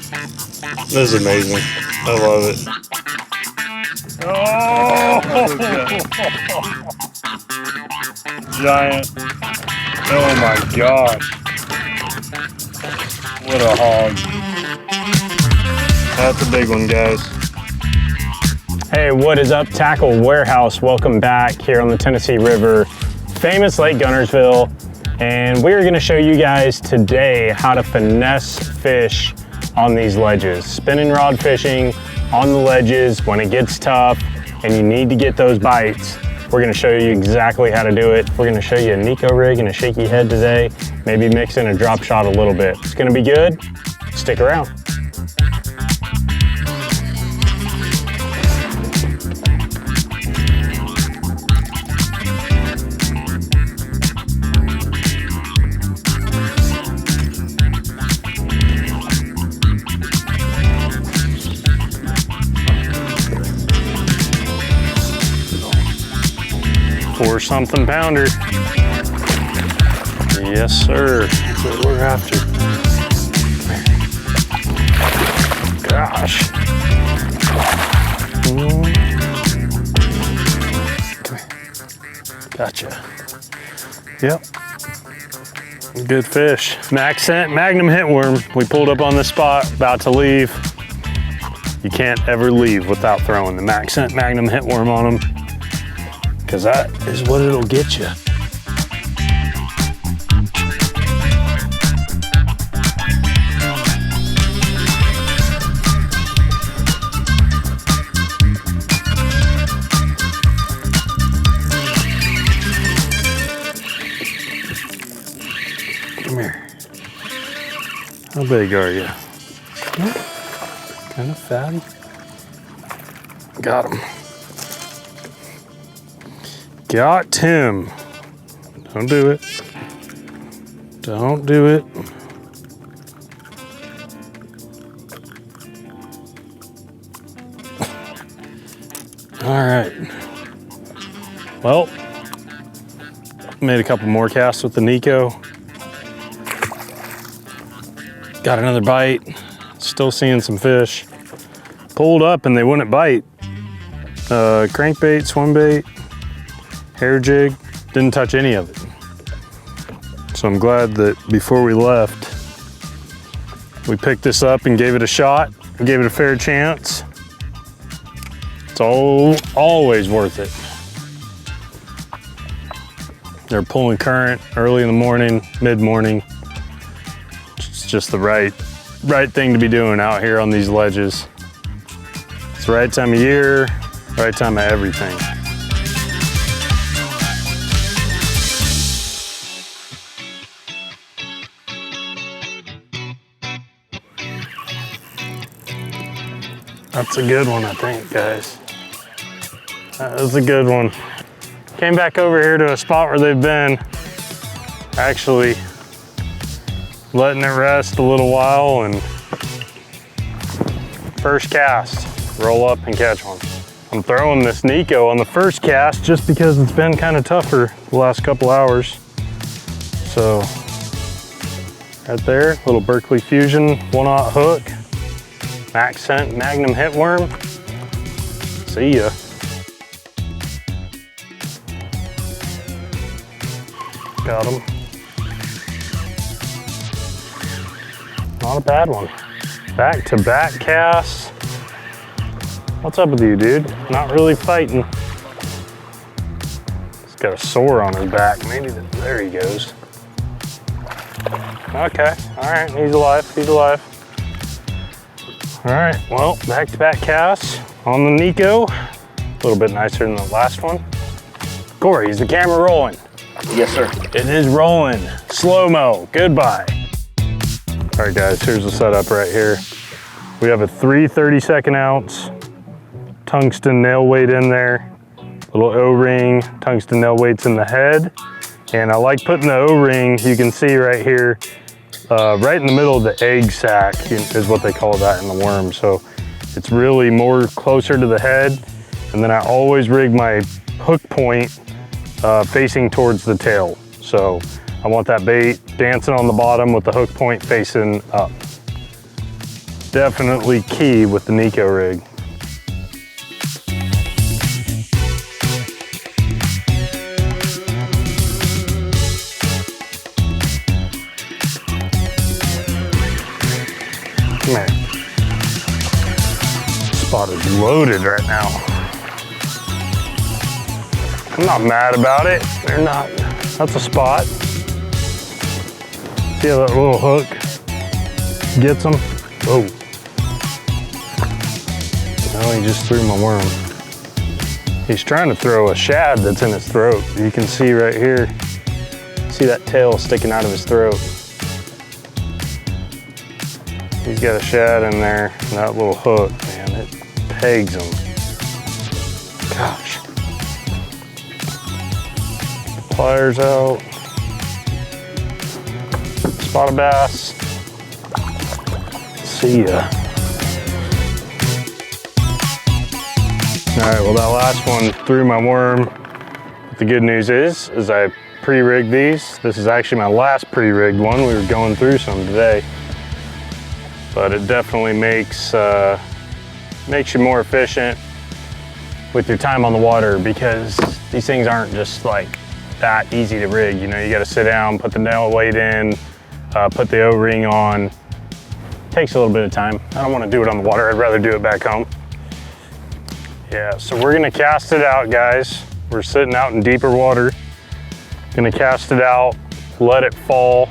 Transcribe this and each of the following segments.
This is amazing. I love it. Oh! Giant. Oh my gosh. What a hog. That's a big one, guys. Hey, what is up, Tackle Warehouse? Welcome back here on the Tennessee River, famous Lake Guntersville. And we're gonna show you guys today how to finesse fish on these ledges. Spinning rod fishing on the ledges when it gets tough and you need to get those bites. We're gonna show you exactly how to do it. We're gonna show you a Neko rig and a shaky head today, maybe mix in a drop shot a little bit. It's gonna be good. Stick around. Four something pounder. Yes, sir. That's what we're after. Gosh. Come here. Gotcha. Yep. Good fish. Maxscent Magnum Hit Worm. We pulled up on the spot, about to leave. You can't ever leave without throwing the Maxscent Magnum Hit Worm on them, because that is what it'll get you. Come here. How big are you? Kind of fatty. Got him. Got him. Don't do it. Don't do it. All right. Well, made a couple more casts with the Neko. Got another bite. Still seeing some fish. Pulled up and they wouldn't bite. Crankbait, swimbait, hair jig, didn't touch any of it. So I'm glad that before we left, we picked this up and gave it a shot, gave it a fair chance. It's always worth it. They're pulling current early in the morning, mid-morning. It's just the right thing to be doing out here on these ledges. It's the right time of year, right time of everything. That's a good one, I think, guys. That was a good one. Came back over here to a spot where they've been actually letting it rest a little while, and first cast, roll up and catch one. I'm throwing this Neko on the first cast just because it's been kind of tougher the last couple hours. So right there, little Berkley Fusion 1/0 hook. Maxscent Magnum Hit Worm. See ya. Got him. Not a bad one. Back-to-back casts. What's up with you, dude? Not really fighting. He's got a sore on his back. Maybe there he goes. Okay, all right, he's alive, he's alive. All right, well, back-to-back casts on the Neko. A little bit nicer than the last one. Corey, is the camera rolling? Yes, sir. It is rolling. Slow-mo, goodbye. All right, guys, here's the setup right here. We have a 3 32nd ounce tungsten nail weight in there. Little O-ring, tungsten nail weights in the head. And I like putting the O-ring, you can see right here, right in the middle of the egg sac is what they call that in the worm. So it's really more closer to the head. And then I always rig my hook point facing towards the tail. So I want that bait dancing on the bottom with the hook point facing up. Definitely key with the Neko rig. Come here. Spot is loaded right now. I'm not mad about it. They're not. That's a spot. See how that little hook gets them? Oh. Now he just threw my worm. He's trying to throw a shad that's in his throat. You can see right here. See that tail sticking out of his throat. He's got a shad in there, and that little hook, man, it pegs him. Gosh. Pliers out. Spot a bass. See ya. All right, well, that last one threw my worm. But the good news is I pre-rigged these. This is actually my last pre-rigged one. We were going through some today. But it definitely makes you more efficient with your time on the water, because these things aren't just like that easy to rig. You know, you got to sit down, put the nail weight in, put the O-ring on. Takes a little bit of time. I don't want to do it on the water. I'd rather do it back home. Yeah, so we're gonna cast it out, guys. We're sitting out in deeper water. Gonna cast it out, let it fall.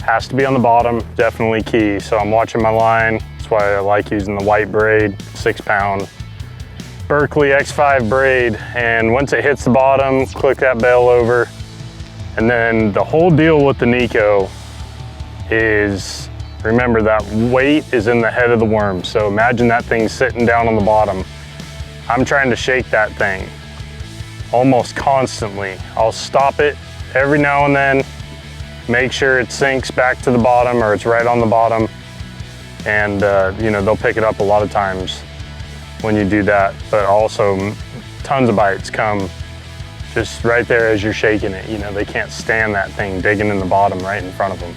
Has to be on the bottom, definitely key. So I'm watching my line. That's why I like using the white braid, 6-pound Berkley X5 braid. And once it hits the bottom, click that bail over. And then the whole deal with the Neko is, remember that weight is in the head of the worm. So imagine that thing sitting down on the bottom. I'm trying to shake that thing almost constantly. I'll stop it every now and then, make sure it sinks back to the bottom or it's right on the bottom. And you know, they'll pick it up a lot of times when you do that. But also tons of bites come just right there as you're shaking it. You know, they can't stand that thing digging in the bottom right in front of them.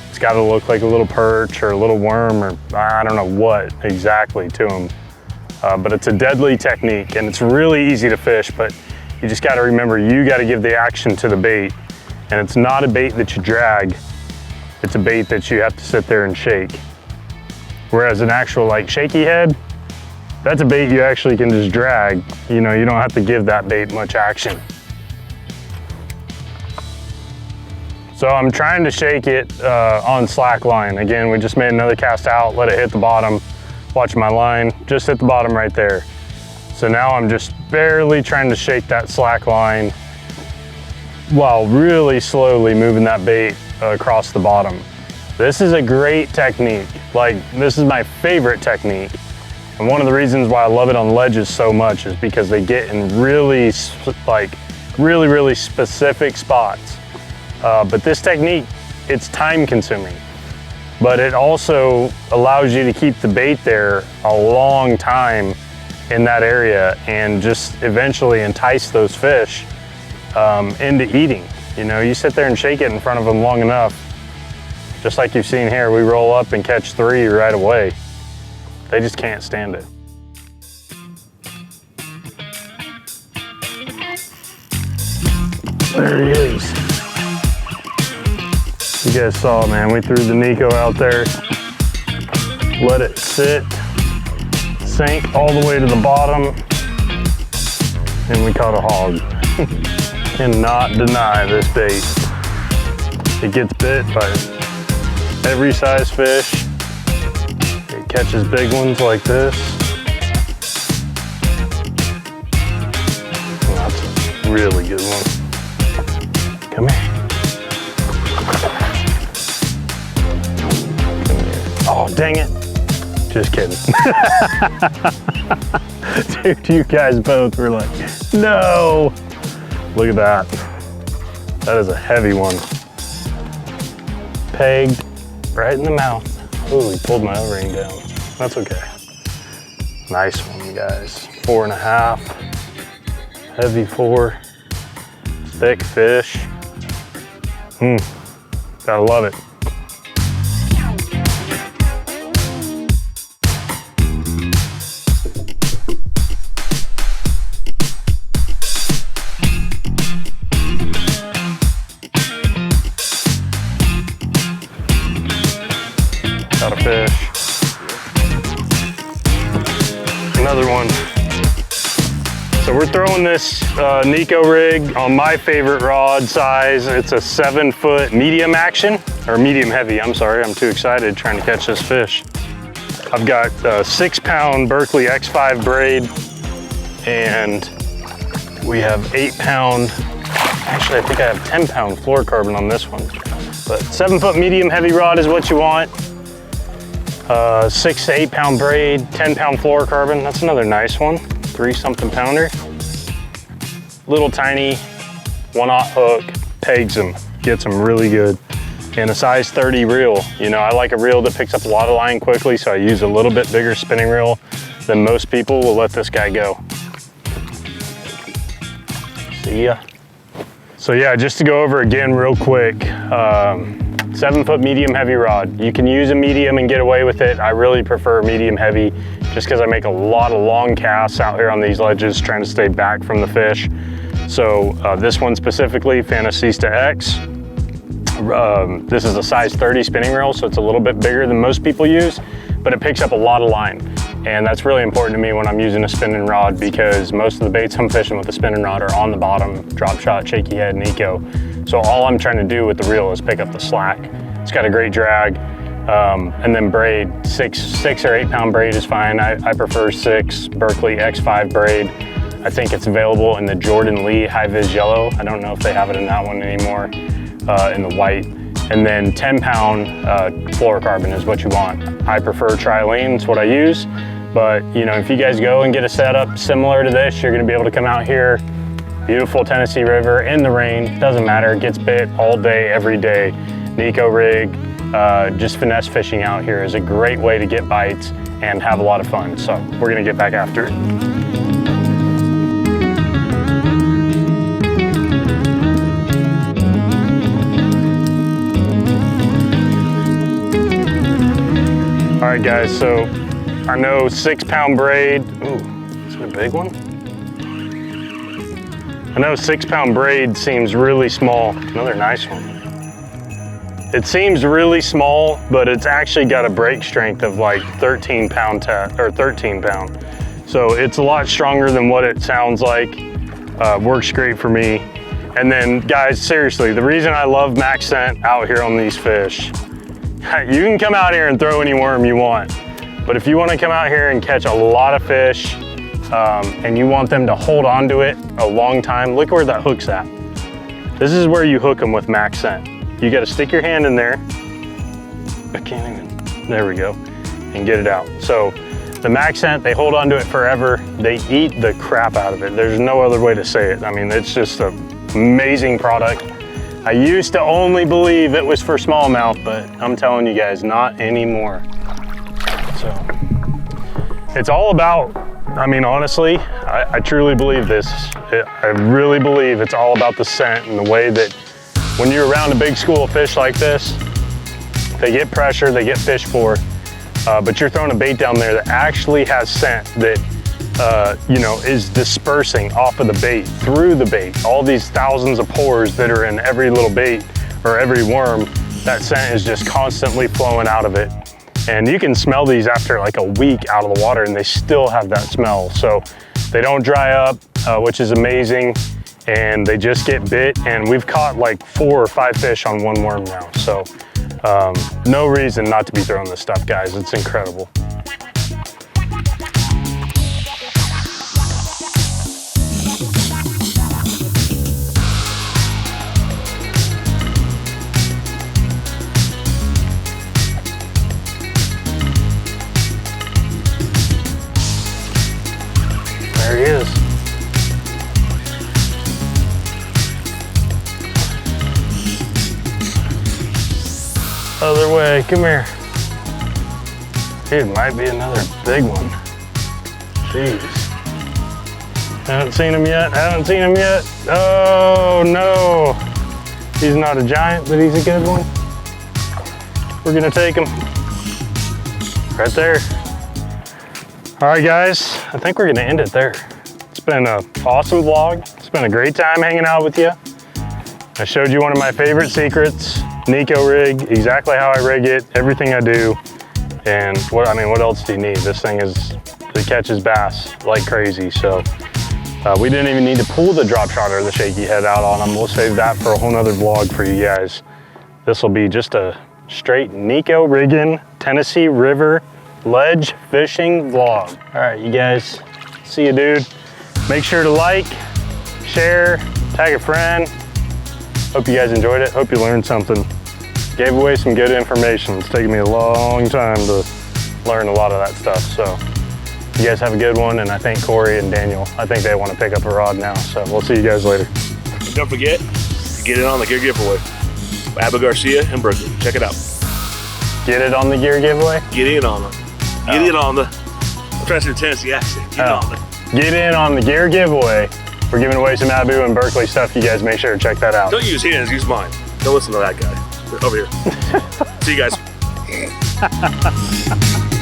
It's got to look like a little perch or a little worm, or I don't know what exactly to them. But it's a deadly technique, and it's really easy to fish, but you just got to remember, you got to give the action to the bait. And it's not a bait that you drag, it's a bait that you have to sit there and shake. Whereas an actual like shaky head, that's a bait you actually can just drag. You know, you don't have to give that bait much action. So I'm trying to shake it on slack line. Again, we just made another cast out, let it hit the bottom. Watch my line, just hit the bottom right there. So now I'm just barely trying to shake that slack line while really slowly moving that bait across the bottom. This is a great technique. Like, this is my favorite technique. And one of the reasons why I love it on ledges so much is because they get in really specific spots. But this technique, it's time consuming, but it also allows you to keep the bait there a long time in that area and just eventually entice those fish into eating. You know, you sit there and shake it in front of them long enough, just like you've seen here, we roll up and catch 3 right away. They just can't stand it. There he is. You guys saw, man, we threw the Neko out there, let it sit, sank all the way to the bottom, and we caught a hog. Cannot deny this bait. It gets bit by every size fish. It catches big ones like this. Well, that's a really good one. Come here. Oh, dang it. Just kidding. Dude, you guys both were like, no. Look at that. That is a heavy one. Pegged right in the mouth. Ooh, he pulled my O-ring down. That's okay. Nice one, guys. 4.5. Heavy 4. Thick fish. Gotta love it. Got a fish. Another one. So we're throwing this Neko rig on my favorite rod size. It's a 7-foot medium action, or medium heavy, I'm sorry. I'm too excited trying to catch this fish. I've got a 6-pound Berkley X5 braid, and we have 8-pound, actually I think I have 10-pound fluorocarbon on this one. But 7-foot medium heavy rod is what you want. 6 to 8-pound braid, 10-pound fluorocarbon. That's another nice one. 3-something pounder. Little tiny 1/0 hook, pegs them, gets them really good. And a size 30 reel. You know, I like a reel that picks up a lot of line quickly, so I use a little bit bigger spinning reel than most people will let this guy go. See ya. So yeah, just to go over again real quick, 7-foot medium heavy rod. You can use a medium and get away with it. I really prefer medium heavy just because I make a lot of long casts out here on these ledges trying to stay back from the fish. So this one specifically, Finesse X. This is a size 30 spinning reel, so it's a little bit bigger than most people use, but it picks up a lot of line. And that's really important to me when I'm using a spinning rod, because most of the baits I'm fishing with a spinning rod are on the bottom, drop shot, shaky head, Neko. So all I'm trying to do with the reel is pick up the slack. It's got a great drag. And then braid, 6 or 8-pound braid is fine. I prefer 6 Berkley X5 braid. I think it's available in the Jordan Lee High Vis Yellow. I don't know if they have it in that one anymore, in the white. And then 10-pound fluorocarbon is what you want. I prefer trilene, it's what I use. But you know, if you guys go and get a setup similar to this, you're gonna be able to come out here, beautiful Tennessee River, in the rain, doesn't matter, it gets bit all day, every day. Neko rig, just finesse fishing out here is a great way to get bites and have a lot of fun. So we're gonna get back after it. All right guys, so I know 6-pound braid, ooh, is it a big one? I know 6-pound braid seems really small. Another nice one. It seems really small, but it's actually got a break strength of like 13 pound. So it's a lot stronger than what it sounds like. Works great for me. And then guys, seriously, the reason I love Maxscent out here on these fish, you can come out here and throw any worm you want. But if you want to come out here and catch a lot of fish, and you want them to hold on to it a long time, look where that hook's at. This is where you hook them with Maxscent. You got to stick your hand in there. I can't even, there we go, and get it out. So the Maxscent, they hold on to it forever. They eat the crap out of it. There's no other way to say it. I mean, it's just an amazing product. I used to only believe it was for smallmouth, but I'm telling you guys, not anymore. So it's all about, I mean, honestly, I truly believe this. I really believe it's all about the scent and the way that when you're around a big school of fish like this, they get pressure, they get fished for, but you're throwing a bait down there that actually has scent that, you know, is dispersing off of the bait, through the bait. All these thousands of pores that are in every little bait or every worm, that scent is just constantly flowing out of it. And you can smell these after like a week out of the water and they still have that smell. So they don't dry up, which is amazing. And they just get bit. And we've caught like 4 or 5 fish on one worm now. So no reason not to be throwing this stuff, guys. It's incredible. There he is. Other way, come here. It might be another big one. Jeez. Haven't seen him yet, haven't seen him yet. Oh no. He's not a giant, but he's a good one. We're gonna take him. Right there. All right guys, I think we're gonna end it there. It's been an awesome vlog. It's been a great time hanging out with you. I showed you one of my favorite secrets, Neko rig, exactly how I rig it, everything I do. And what else do you need? This thing it catches bass like crazy. So we didn't even need to pull the drop shot or the shaky head out on them. We'll save that for a whole nother vlog for you guys. This will be just a straight Neko rigging, Tennessee River ledge fishing vlog. All right, you guys, see you, dude. Make sure to like, share, tag a friend. Hope you guys enjoyed it. Hope you learned something. Gave away some good information. It's taken me a long time to learn a lot of that stuff. So you guys have a good one. And I think Corey and Daniel, I think they want to pick up a rod now. So we'll see you guys later. Don't forget, get in on the gear giveaway. Abba Garcia and Berkley. Check it out. Get it on the gear giveaway? Get in on the. Get in on the. I'm trying to do a Tennessee accent. Get on the. Get in on the gear giveaway. We're giving away some Abu and Berkley stuff. You guys make sure to check that out. Don't use his, use mine. Don't listen to that guy. Over here. See you guys.